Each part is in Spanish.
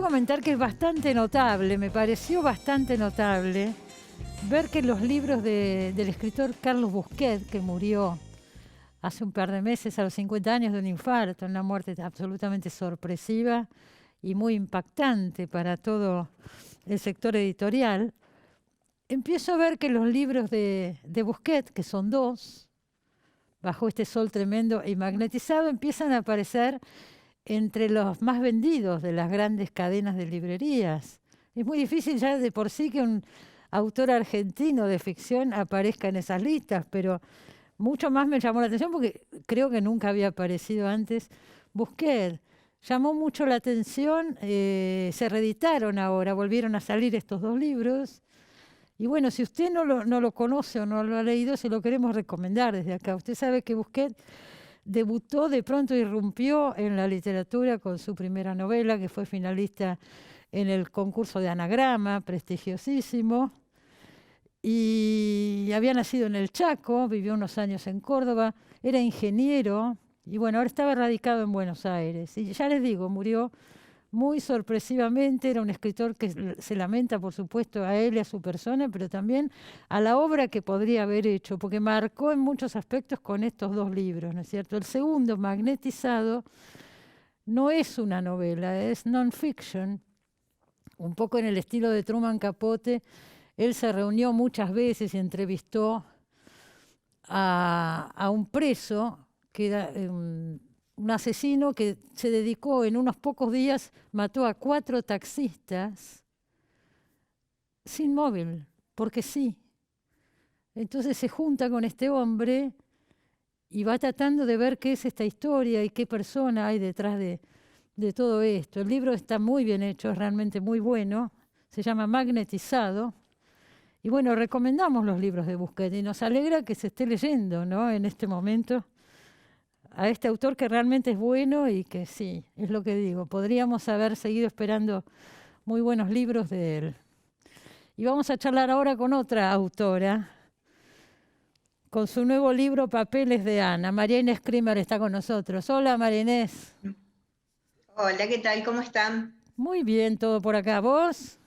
quiero comentar que es bastante notable, me pareció bastante notable ver que los libros del escritor Carlos Busquet, que murió hace un par de meses a los 50 años de un infarto, una muerte absolutamente sorpresiva y muy impactante para todo el sector editorial, empiezo a ver que los libros de Busquet, que son dos, Bajo este sol tremendo y magnetizado, empiezan a aparecer entre los más vendidos de las grandes cadenas de librerías. Es muy difícil ya de por sí que un autor argentino de ficción aparezca en esas listas, pero mucho más me llamó la atención porque creo que nunca había aparecido antes Busquet. Llamó mucho la atención, se reeditaron ahora, volvieron a salir estos dos libros. Y bueno, si usted no lo conoce o no lo ha leído, se lo queremos recomendar desde acá. Usted sabe que Busquet debutó, de pronto irrumpió en la literatura con su primera novela, que fue finalista en el concurso de Anagrama, prestigiosísimo. Y había nacido en el Chaco, vivió unos años en Córdoba, era ingeniero y bueno, ahora estaba radicado en Buenos Aires. Y ya les digo, murió muy sorpresivamente, era un escritor que se lamenta, por supuesto, a él y a su persona, pero también a la obra que podría haber hecho, porque marcó en muchos aspectos con estos dos libros, ¿no es cierto? El segundo, Magnetizado, no es una novela, es non-fiction, un poco en el estilo de Truman Capote. Él se reunió muchas veces y entrevistó a un preso que era un asesino que se dedicó en unos pocos días, mató a 4 taxistas sin móvil, porque sí. Entonces se junta con este hombre y va tratando de ver qué es esta historia y qué persona hay detrás de todo esto. El libro está muy bien hecho, es realmente muy bueno. Se llama Magnetizado. Y bueno, recomendamos los libros de Busquet y nos alegra que se esté leyendo, ¿no?, en este momento a este autor que realmente es bueno y que sí, es lo que digo, podríamos haber seguido esperando muy buenos libros de él. Y vamos a charlar ahora con otra autora, con su nuevo libro Papeles de Ana. María Inés Krimer está con nosotros. Hola, María Inés. Hola, ¿qué tal? ¿Cómo están? Muy bien, todo por acá. ¿Vos?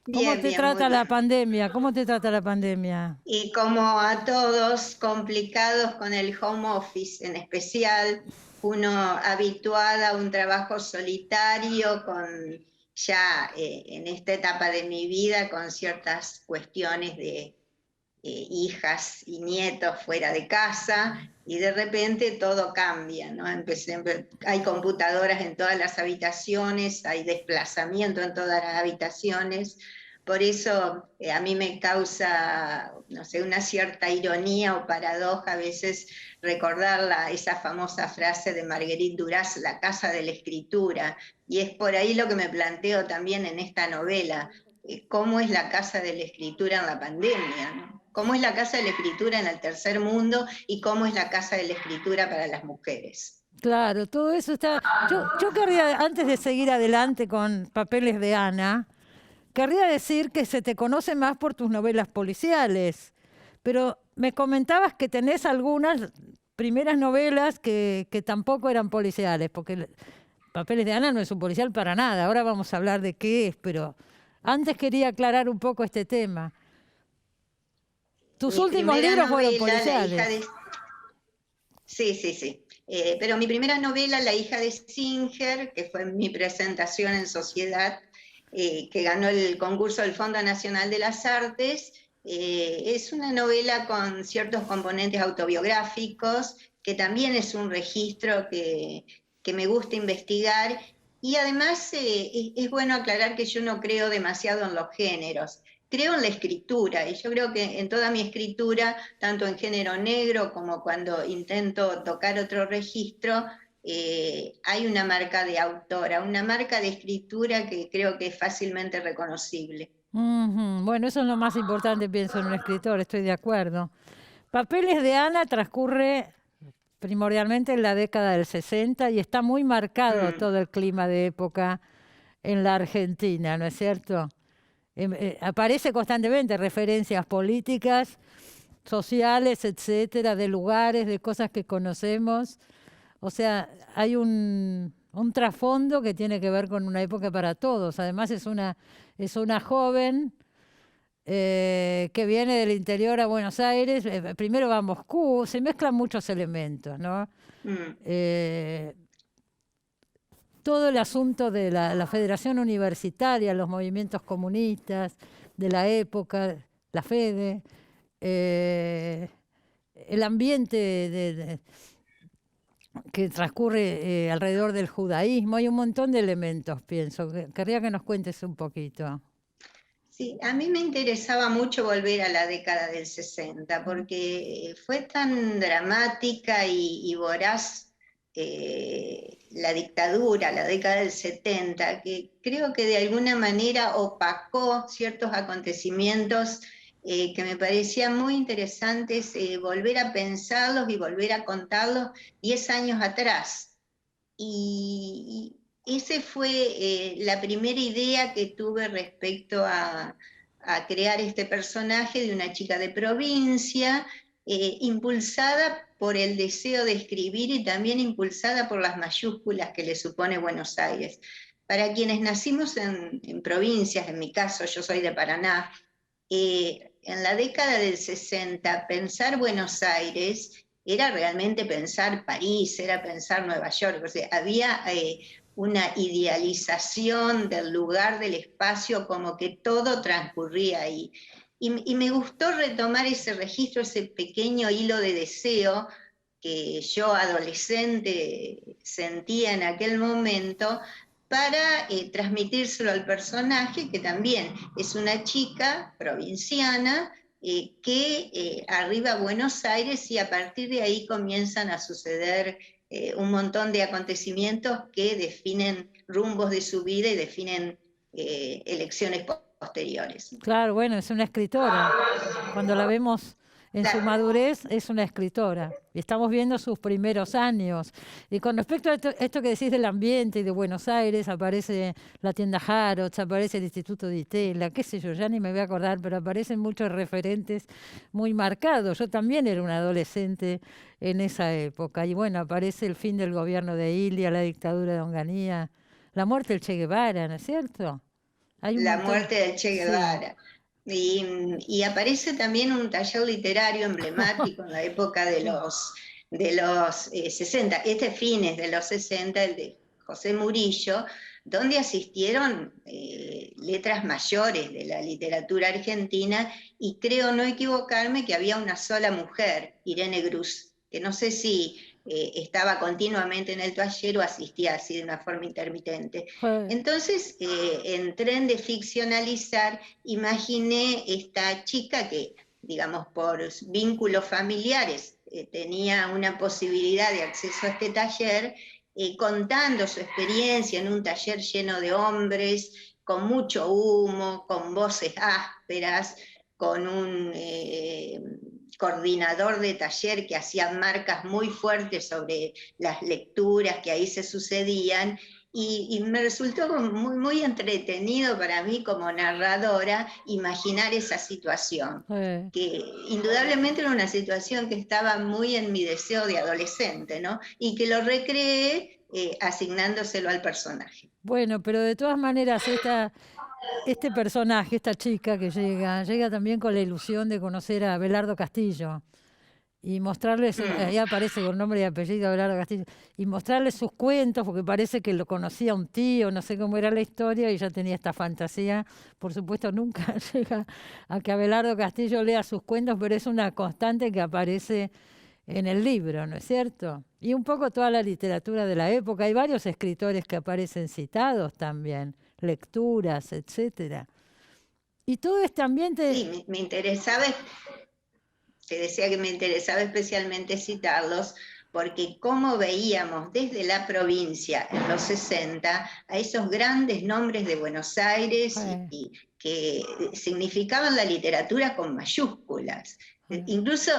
¿Cómo Bien, te bien, muy trata la bien. pandemia? ¿Cómo te trata la pandemia? Y como a todos, complicados con el home office, en especial uno habituada a un trabajo solitario, con ya en esta etapa de mi vida, con ciertas cuestiones de hijas y nietos fuera de casa, y de repente todo cambia, ¿no? Hay computadoras en todas las habitaciones, hay desplazamiento en todas las habitaciones, por eso a mí me causa, no sé, una cierta ironía o paradoja a veces recordar esa famosa frase de Marguerite Duras, la casa de la escritura, y es por ahí lo que me planteo también en esta novela. ¿Cómo es la casa de la escritura en la pandemia, ¿no? ¿Cómo es la casa de la escritura en el tercer mundo y cómo es la casa de la escritura para las mujeres? Claro, todo eso está... Yo querría, antes de seguir adelante con Papeles de Ana, querría decir que se te conoce más por tus novelas policiales, pero me comentabas que tenés algunas primeras novelas que tampoco eran policiales, porque Papeles de Ana no es un policial para nada. Ahora vamos a hablar de qué es, pero antes quería aclarar un poco este tema. Tus Mi últimos primera libros fueron novela, La hija policiales. de... Sí, sí, sí. Pero mi primera novela, La hija de Singer, que fue mi presentación en Sociedad, que ganó el concurso del Fondo Nacional de las Artes, es una novela con ciertos componentes autobiográficos, que también es un registro que me gusta investigar. Y además es bueno aclarar que yo no creo demasiado en los géneros. Creo en la escritura, y yo creo que en toda mi escritura, tanto en género negro como cuando intento tocar otro registro, hay una marca de autora, una marca de escritura que creo que es fácilmente reconocible. Ujú. Bueno, eso es lo más importante, pienso, en un escritor, estoy de acuerdo. Papeles de Ana transcurre primordialmente en la década del 60 y está muy marcado Mm. todo el clima de época en la Argentina, ¿no es cierto? Aparece constantemente referencias políticas, sociales, etcétera, de lugares, de cosas que conocemos. O sea, hay un trasfondo que tiene que ver con una época para todos. Además es una joven que viene del interior a Buenos Aires, primero va a Moscú, se mezclan muchos elementos, ¿no? Mm. Todo el asunto de la Federación Universitaria, los movimientos comunistas de la época, la FEDE, el ambiente que transcurre alrededor del judaísmo, hay un montón de elementos, pienso. Querría que nos cuentes un poquito. Sí, a mí me interesaba mucho volver a la década del 60, porque fue tan dramática y voraz la dictadura, la década del 70, que creo que de alguna manera opacó ciertos acontecimientos que me parecían muy interesantes volver a pensarlos y volver a contarlos 10 años atrás. Y esa fue la primera idea que tuve respecto a crear este personaje de una chica de provincia, impulsada por el deseo de escribir y también impulsada por las mayúsculas que le supone Buenos Aires. Para quienes nacimos en provincias, en mi caso yo soy de Paraná, en la década del 60 pensar Buenos Aires era realmente pensar París, era pensar Nueva York, o sea, había una idealización del lugar, del espacio, como que todo transcurría ahí. Y me gustó retomar ese registro, ese pequeño hilo de deseo que yo adolescente sentía en aquel momento, para transmitírselo al personaje, que también es una chica provinciana, que arriba a Buenos Aires, y a partir de ahí comienzan a suceder un montón de acontecimientos que definen rumbos de su vida y definen elecciones posteriores. Claro, bueno, es una escritora. Cuando la vemos en su Claro. madurez, es una escritora. Y estamos viendo sus primeros años. Y con respecto a esto que decís del ambiente y de Buenos Aires, aparece la tienda Harrods, aparece el Instituto de Itela, qué sé yo, ya ni me voy a acordar, pero aparecen muchos referentes muy marcados. Yo también era una adolescente en esa época. Y bueno, aparece el fin del gobierno de Ilia, la dictadura de Onganía, la muerte del Che Guevara, ¿no es cierto? Hay un La montón. muerte de Che Sí. Guevara. Y aparece también un taller literario emblemático en la época de los 60, fines de los 60, el de José Murillo, donde asistieron letras mayores de la literatura argentina, y creo no equivocarme que había una sola mujer, Irene Grus, que no sé si estaba continuamente en el taller o asistía así de una forma intermitente. Fue- Entonces, en tren de ficcionalizar, imaginé esta chica que, digamos, por vínculos familiares, tenía una posibilidad de acceso a este taller, contando su experiencia en un taller lleno de hombres, con mucho humo, con voces ásperas, con un coordinador de taller que hacía marcas muy fuertes sobre las lecturas que ahí se sucedían, y me resultó muy, muy entretenido para mí como narradora imaginar esa situación, fue- que indudablemente era una situación que estaba muy en mi deseo de adolescente, ¿no? Y que lo recreé asignándoselo al personaje. Bueno, pero de todas maneras, este personaje, esta chica que llega también con la ilusión de conocer a Abelardo Castillo y mostrarles, ahí Mm. aparece con nombre y apellido Abelardo Castillo, y mostrarles sus cuentos, porque parece que lo conocía un tío, no sé cómo era la historia, y ya tenía esta fantasía. Por supuesto, nunca llega a que Abelardo Castillo lea sus cuentos, pero es una constante que aparece en el libro, ¿no es cierto? Y un poco toda la literatura de la época. Hay varios escritores que aparecen citados también, lecturas, etcétera. Y todo este ambiente, Sí, me interesaba, te decía que me interesaba especialmente citarlos, porque como veíamos desde la provincia en los 60 a esos grandes nombres de Buenos Aires eh, y que significaban la literatura con mayúsculas. eh, Incluso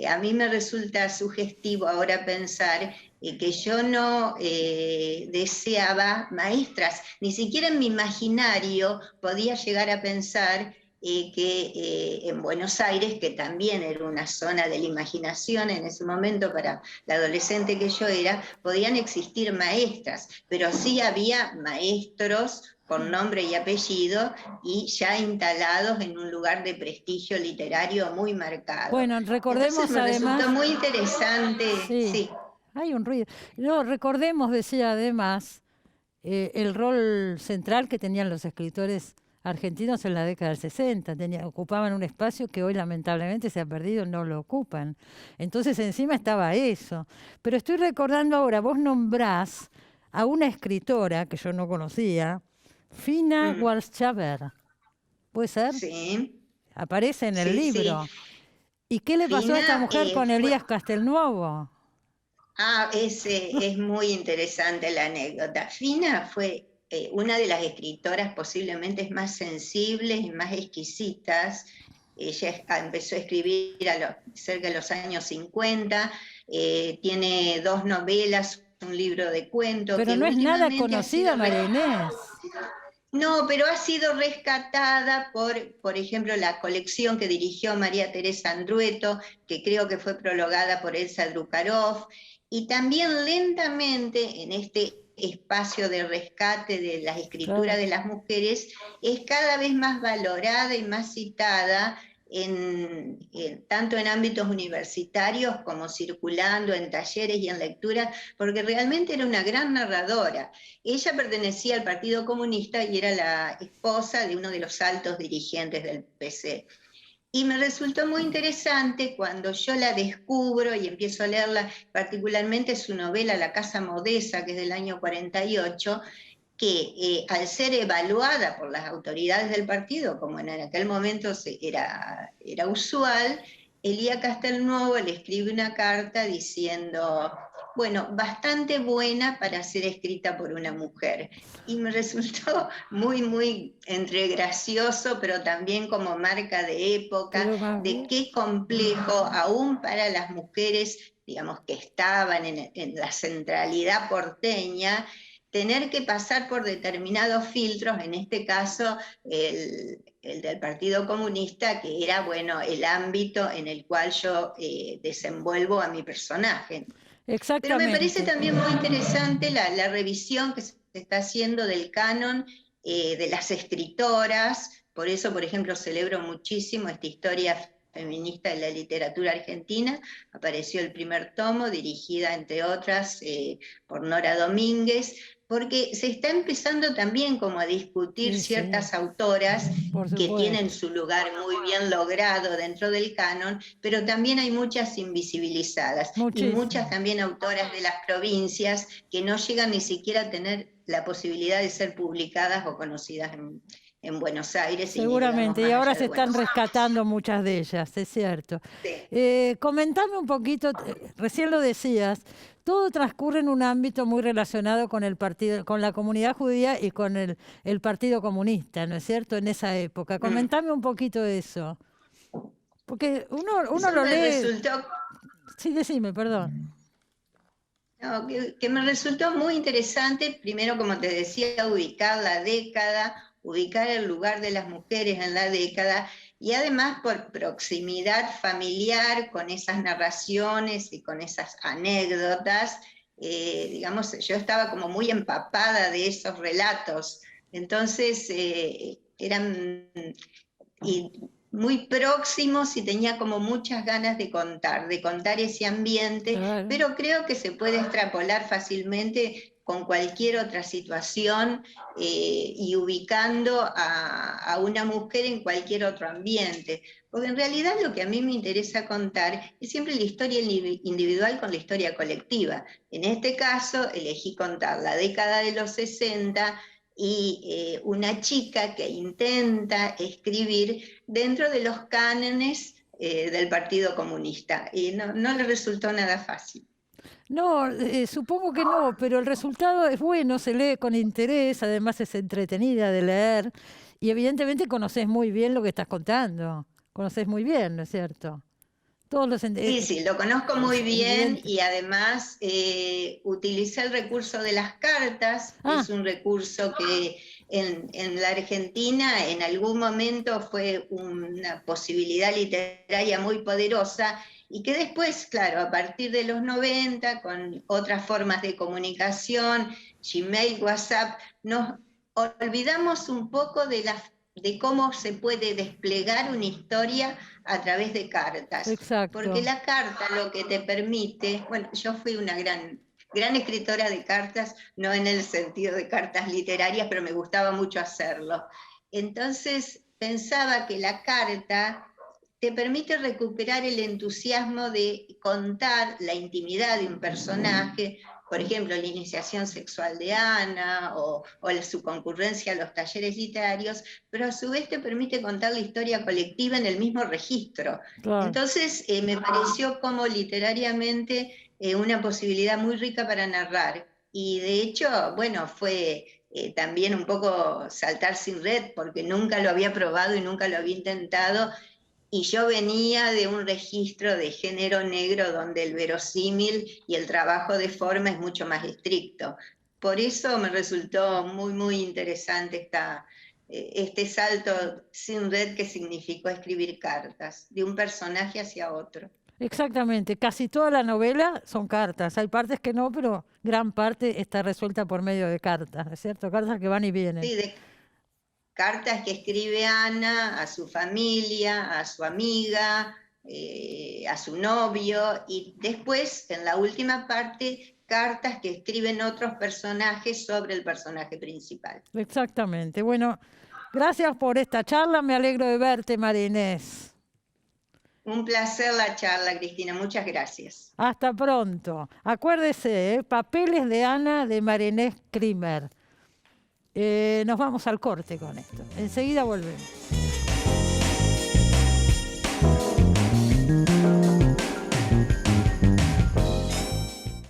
a mí me resulta sugestivo ahora pensar que yo no deseaba maestras, ni siquiera en mi imaginario podía llegar a pensar que en Buenos Aires, que también era una zona de la imaginación en ese momento para la adolescente que yo era, podían existir maestras, pero sí había maestros con nombre y apellido y ya instalados en un lugar de prestigio literario muy marcado. Bueno, Entonces recordemos me además, resultó muy interesante, sí, sí. hay un ruido. No, recordemos, decía además, el rol central que tenían los escritores argentinos en la década del 60. Ocupaban un espacio que hoy lamentablemente se ha perdido, no lo ocupan. Entonces encima estaba eso. Pero estoy recordando ahora, vos nombrás a una escritora que yo no conocía, Fina Mm, Walsh-Chaver. ¿Puede ser? sí, Aparece en el sí, sí. libro. ¿Y qué le pasó a esta Fina mujer con fue, Elías Castelnuovo? es muy interesante la anécdota. Fina fue una de las escritoras posiblemente más sensibles y más exquisitas. Ella empezó a escribir cerca de los años 50, tiene 2 novelas, un libro de cuentos Pero que no es nada últimamente ha conocida, sido... María Inés. No, pero ha sido rescatada por ejemplo, la colección que dirigió María Teresa Andrueto, que creo que fue prologada por Elsa Drukarov, y también lentamente en este espacio de rescate de las escrituras Claro. de las mujeres, es cada vez más valorada y más citada tanto en ámbitos universitarios como circulando en talleres y en lectura, porque realmente era una gran narradora. Ella pertenecía al Partido Comunista y era la esposa de uno de los altos dirigentes del PC. Y me resultó muy interesante cuando yo la descubro y empiezo a leerla, particularmente su novela La Casa Modesa, que es del año 48, que al ser evaluada por las autoridades del partido, como en aquel momento era usual, Elía Castelnuovo le escribe una carta diciendo, bueno, bastante buena para ser escrita por una mujer. Y me resultó muy entre gracioso, pero también como marca de época, Pero más de bien. qué complejo, aún para las mujeres, digamos, que estaban en la centralidad porteña, tener que pasar por determinados filtros, en este caso el del Partido Comunista, que era, bueno, el ámbito en el cual yo desenvuelvo a mi personaje. Pero me parece Exactamente. también muy interesante la revisión que se está haciendo del canon de las escritoras, por eso, por ejemplo, celebro muchísimo esta historia feminista de la literatura argentina, apareció el primer tomo, dirigida, entre otras, por Nora Domínguez, porque se está empezando también como a discutir Sí, sí, ciertas autoras por que tienen supuesto. su lugar muy bien logrado dentro del canon, pero también hay muchas invisibilizadas y muchas Muchísimo. también autoras de las provincias que no llegan ni siquiera a tener la posibilidad de ser publicadas o conocidas en Buenos Aires, y ni digamos Seguramente. Y más ahora allá de se están Buenos Aires. rescatando muchas de ellas, es cierto. Sí. Comentame un poquito, recién lo decías, todo transcurre en un ámbito muy relacionado con el partido, con la comunidad judía y con el Partido Comunista, ¿no es cierto? En esa época. Mm. Comentame un poquito eso. Porque uno Eso lo me lee. resultó, Sí, decime, perdón. no, que me resultó muy interesante, primero, como te decía, ubicar la década, ubicar el lugar de las mujeres en la década, y además por proximidad familiar con esas narraciones y con esas anécdotas, digamos, yo estaba como muy empapada de esos relatos, entonces eran y muy próximos, y tenía como muchas ganas de contar ese ambiente, Claro. pero creo que se puede extrapolar fácilmente con cualquier otra situación, y ubicando a una mujer en cualquier otro ambiente. Porque en realidad lo que a mí me interesa contar es siempre la historia individual con la historia colectiva. En este caso elegí contar la década de los 60 y una chica que intenta escribir dentro de los cánones del Partido Comunista, y no le resultó nada fácil. No, supongo que no, pero el resultado es bueno, se lee con interés, además es entretenida de leer y evidentemente conoces muy bien lo que estás contando, conoces muy bien, ¿no es cierto? Todos los Sí, sí, lo conozco muy bien evidente. y además utilicé el recurso de las cartas, que Ah, es un recurso que en la Argentina en algún momento fue una posibilidad literaria muy poderosa y que después, claro, a partir de los 90, con otras formas de comunicación, Gmail, WhatsApp, nos olvidamos un poco de cómo se puede desplegar una historia a través de cartas. Porque exacto. la carta lo que te permite, bueno, yo fui una gran escritora de cartas, no en el sentido de cartas literarias, pero me gustaba mucho hacerlo. Entonces pensaba que la carta te permite recuperar el entusiasmo de contar la intimidad de un personaje, por ejemplo, la iniciación sexual de Ana o su concurrencia a los talleres literarios, pero a su vez te permite contar la historia colectiva en el mismo registro. Claro. Entonces, me pareció como literariamente una posibilidad muy rica para narrar. Y de hecho, bueno, fue también un poco saltar sin red, porque nunca lo había probado y nunca lo había intentado, y yo venía de un registro de género negro donde el verosímil y el trabajo de forma es mucho más estricto. Por eso me resultó muy interesante este salto sin red que significó escribir cartas de un personaje hacia otro. Exactamente, casi toda la novela son cartas. Hay partes que no, pero gran parte está resuelta por medio de cartas, ¿no es cierto? Cartas que van y vienen. Sí, de cartas que escribe Ana a su familia, a su amiga, a su novio, y después, en la última parte, cartas que escriben otros personajes sobre el personaje principal. Exactamente. Bueno, gracias por esta charla. Me alegro de verte, María Inés. Un placer la charla, Cristina. Muchas gracias. Hasta pronto. Acuérdese, Papeles de Ana de María Inés Krimer. Nos vamos al corte con esto. Enseguida volvemos.